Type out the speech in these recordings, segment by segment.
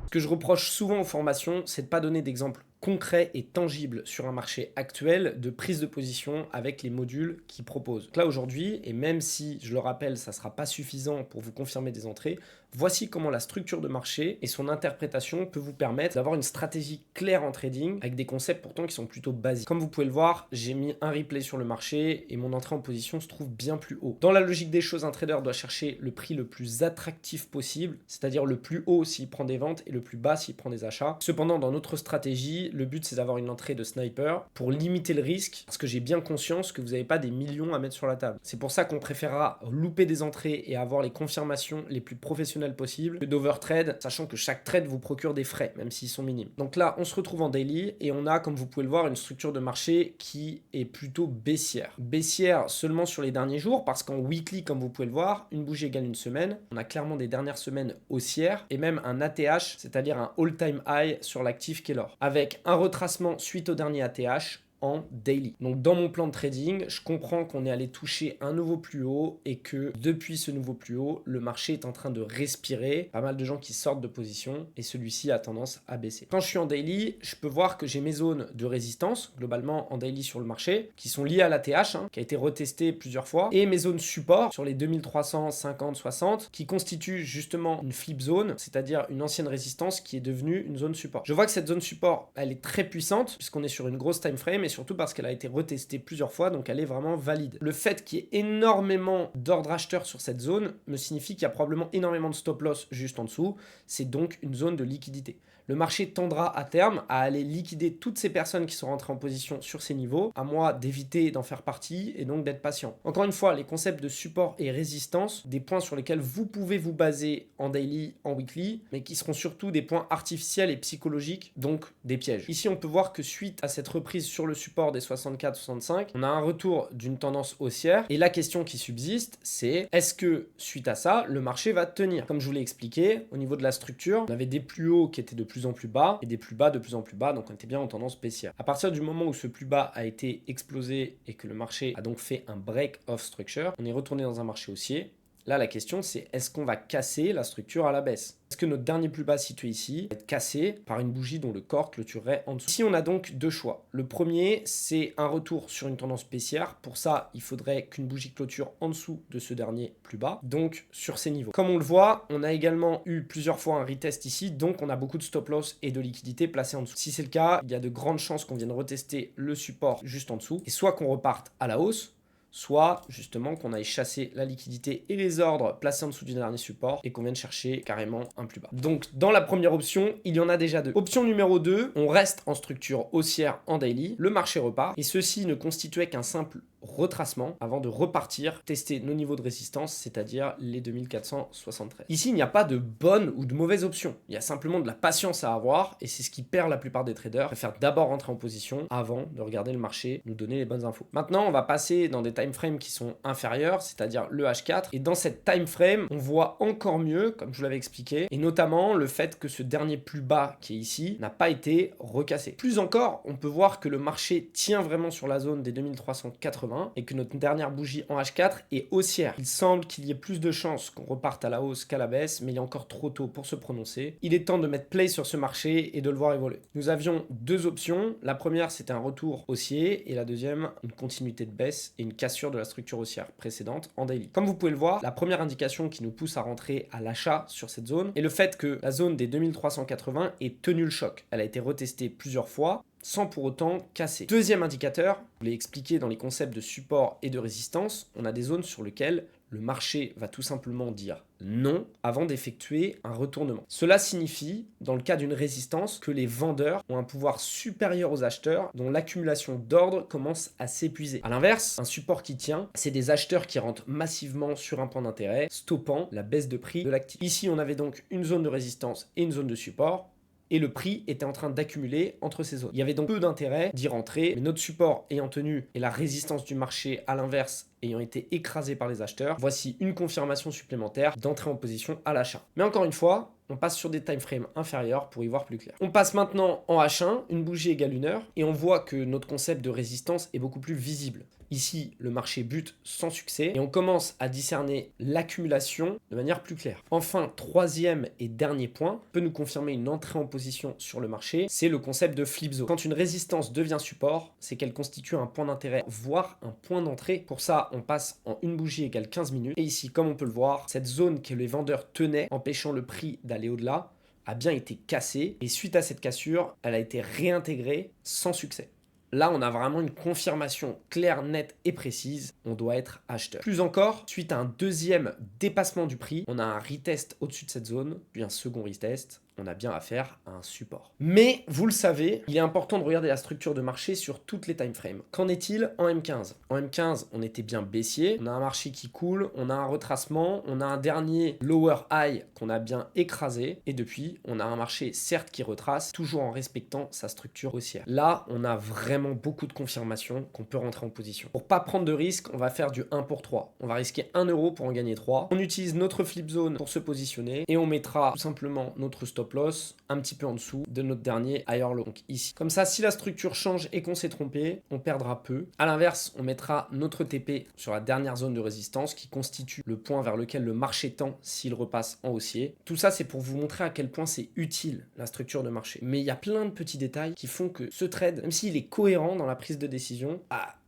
Ce que je reproche souvent aux formations, c'est de pas donner d'exemples concrets et tangibles sur un marché actuel de prise de position avec les modules qu'ils proposent. Donc là aujourd'hui, et même si, je le rappelle, ça ne sera pas suffisant pour vous confirmer des entrées, voici comment la structure de marché et son interprétation peut vous permettre d'avoir une stratégie claire en trading avec des concepts pourtant qui sont plutôt basiques. Comme vous pouvez le voir, j'ai mis un replay sur le marché et mon entrée en position se trouve bien plus haut. Dans la logique des choses, un trader doit chercher le prix le plus attractif possible, c'est-à-dire le plus haut s'il prend des ventes et le plus bas s'il prend des achats. Cependant, dans notre stratégie, le but c'est d'avoir une entrée de sniper pour limiter le risque, parce que j'ai bien conscience que vous n'avez pas des millions à mettre sur la table. C'est pour ça qu'on préférera louper des entrées et avoir les confirmations les plus professionnelles possibles que d'overtrade, sachant que chaque trade vous procure des frais, même s'ils sont minimes. Donc là, on se retrouve en daily et on a, comme vous pouvez le voir, une structure de marché qui est plutôt baissière. Baissière seulement sur les derniers jours, parce qu'en weekly, comme vous pouvez le voir, une bougie égale une semaine. On a clairement des dernières semaines haussières et même un ATH, c'est-à-dire un all-time high sur l'actif qu'est l'or, avec un retracement suite au dernier ATH en daily. Donc dans mon plan de trading, je comprends qu'on est allé toucher un nouveau plus haut et que depuis ce nouveau plus haut, le marché est en train de respirer. Pas mal de gens qui sortent de position et celui-ci a tendance à baisser. Quand je suis en daily, je peux voir que j'ai mes zones de résistance, globalement en daily sur le marché, qui sont liées à l'ATH, qui a été retesté plusieurs fois, et mes zones support sur les 2350, 60, qui constituent justement une flip zone, c'est-à-dire une ancienne résistance qui est devenue une zone support. Je vois que cette zone support, elle est très puissante, puisqu'on est sur une grosse time frame, et surtout parce qu'elle a été retestée plusieurs fois, donc elle est vraiment valide. Le fait qu'il y ait énormément d'ordres acheteurs sur cette zone me signifie qu'il y a probablement énormément de stop loss juste en dessous. C'est donc une zone de liquidité. Le marché tendra à terme à aller liquider toutes ces personnes qui sont rentrées en position sur ces niveaux, à moi d'éviter d'en faire partie et donc d'être patient. Encore une fois, les concepts de support et résistance, des points sur lesquels vous pouvez vous baser en daily, en weekly, mais qui seront surtout des points artificiels et psychologiques, donc des pièges. Ici, on peut voir que suite à cette reprise sur le support des 64-65, on a un retour d'une tendance haussière, et la question qui subsiste, c'est est-ce que suite à ça, le marché va tenir? Comme je vous l'ai expliqué, au niveau de la structure, on avait des plus hauts qui étaient de plus en plus bas et des plus bas de plus en plus bas, donc on était bien en tendance baissière. À partir du moment où ce plus bas a été explosé et que le marché a donc fait un break of structure, on est retourné dans un marché haussier. Là, la question, c'est est-ce qu'on va casser la structure à la baisse? Est-ce que notre dernier plus bas situé ici va être cassé par une bougie dont le corps clôturerait en dessous? Ici, on a donc deux choix. Le premier, c'est un retour sur une tendance baissière. Pour ça, il faudrait qu'une bougie clôture en dessous de ce dernier plus bas, donc sur ces niveaux. Comme on le voit, on a également eu plusieurs fois un retest ici, donc on a beaucoup de stop loss et de liquidité placés en dessous. Si c'est le cas, il y a de grandes chances qu'on vienne retester le support juste en dessous, et soit qu'on reparte à la hausse, soit justement qu'on aille chasser la liquidité et les ordres placés en dessous du dernier support et qu'on vienne chercher carrément un plus bas. Donc dans la première option, il y en a déjà deux. Option numéro 2, on reste en structure haussière en daily, le marché repart et ceci ne constituait qu'un simple retracement avant de repartir tester nos niveaux de résistance, c'est-à-dire les 2473. Ici, il n'y a pas de bonne ou de mauvaise option. Il y a simplement de la patience à avoir et c'est ce qui perd la plupart des traders. Ils préfèrent d'abord rentrer en position avant de regarder le marché nous donner les bonnes infos. Maintenant, on va passer dans des time frames qui sont inférieurs, c'est-à-dire le H4. Et dans cette time frame, on voit encore mieux, comme je vous l'avais expliqué, et notamment le fait que ce dernier plus bas qui est ici n'a pas été recassé. Plus encore, on peut voir que le marché tient vraiment sur la zone des 2380 et que notre dernière bougie en H4 est haussière. Il semble qu'il y ait plus de chances qu'on reparte à la hausse qu'à la baisse, mais il est encore trop tôt pour se prononcer. Il est temps de mettre play sur ce marché et de le voir évoluer. Nous avions deux options. La première, c'était un retour haussier et la deuxième, une continuité de baisse et une cassure de la structure haussière précédente en daily. Comme vous pouvez le voir, la première indication qui nous pousse à rentrer à l'achat sur cette zone est le fait que la zone des 2380 ait tenu le choc. Elle a été retestée plusieurs fois sans pour autant casser. Deuxième indicateur, je l'ai expliqué dans les concepts de support et de résistance, on a des zones sur lesquelles le marché va tout simplement dire non avant d'effectuer un retournement. Cela signifie, dans le cas d'une résistance, que les vendeurs ont un pouvoir supérieur aux acheteurs dont l'accumulation d'ordres commence à s'épuiser. A l'inverse, un support qui tient, c'est des acheteurs qui rentrent massivement sur un point d'intérêt, stoppant la baisse de prix de l'actif. Ici, on avait donc une zone de résistance et une zone de support, et le prix était en train d'accumuler entre ces zones. Il y avait donc peu d'intérêt d'y rentrer, mais notre support ayant tenu et la résistance du marché à l'inverse ayant été écrasé par les acheteurs, voici une confirmation supplémentaire d'entrée en position à l'achat. Mais encore une fois, on passe sur des time frames inférieurs pour y voir plus clair. On passe maintenant en H1, une bougie égale 1 heure, et on voit que notre concept de résistance est beaucoup plus visible. Ici, le marché bute sans succès et on commence à discerner l'accumulation de manière plus claire. Enfin, troisième et dernier point, peut nous confirmer une entrée en position sur le marché, c'est le concept de flip zone. Quand une résistance devient support, c'est qu'elle constitue un point d'intérêt, voire un point d'entrée. Pour ça, on passe en une bougie égale 15 minutes. Et ici, comme on peut le voir, cette zone que les vendeurs tenaient, empêchant le prix d'aller au-delà, a bien été cassée. Et suite à cette cassure, elle a été réintégrée sans succès. Là, on a vraiment une confirmation claire, nette et précise. On doit être acheteur. Plus encore, suite à un deuxième dépassement du prix, on a un retest au-dessus de cette zone, puis un second retest. On a bien affaire à un support. Mais, vous le savez, il est important de regarder la structure de marché sur toutes les time frames. Qu'en est-il en M15 ? En M15, on était bien baissier, on a un marché qui coule, on a un retracement, on a un dernier lower high qu'on a bien écrasé, et depuis, on a un marché certes qui retrace, toujours en respectant sa structure haussière. Là, on a vraiment beaucoup de confirmations qu'on peut rentrer en position. Pour pas prendre de risque, on va faire du 1 pour 3. On va risquer 1 euro pour en gagner 3. On utilise notre flip zone pour se positionner, et on mettra tout simplement notre stop loss un petit peu en dessous de notre dernier higher low, donc ici. Comme ça, si la structure change et qu'on s'est trompé, on perdra peu. À l'inverse, on mettra notre TP sur la dernière zone de résistance qui constitue le point vers lequel le marché tend s'il repasse en haussier. Tout ça, c'est pour vous montrer à quel point c'est utile la structure de marché. Mais il y a plein de petits détails qui font que ce trade, même s'il est cohérent dans la prise de décision,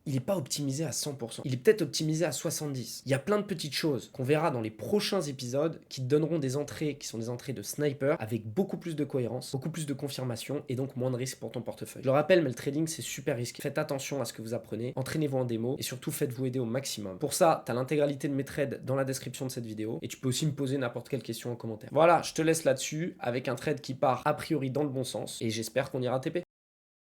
il n'est pas optimisé à 100%. Il est peut-être optimisé à 70%. Il y a plein de petites choses qu'on verra dans les prochains épisodes qui donneront des entrées qui sont des entrées de sniper avec beaucoup plus de cohérence, beaucoup plus de confirmation et donc moins de risque pour ton portefeuille. Je le rappelle, mais le trading, c'est super risqué. Faites attention à ce que vous apprenez, entraînez-vous en démo et surtout faites-vous aider au maximum. Pour ça, tu as l'intégralité de mes trades dans la description de cette vidéo et tu peux aussi me poser n'importe quelle question en commentaire. Voilà, je te laisse là-dessus avec un trade qui part a priori dans le bon sens et j'espère qu'on ira TP.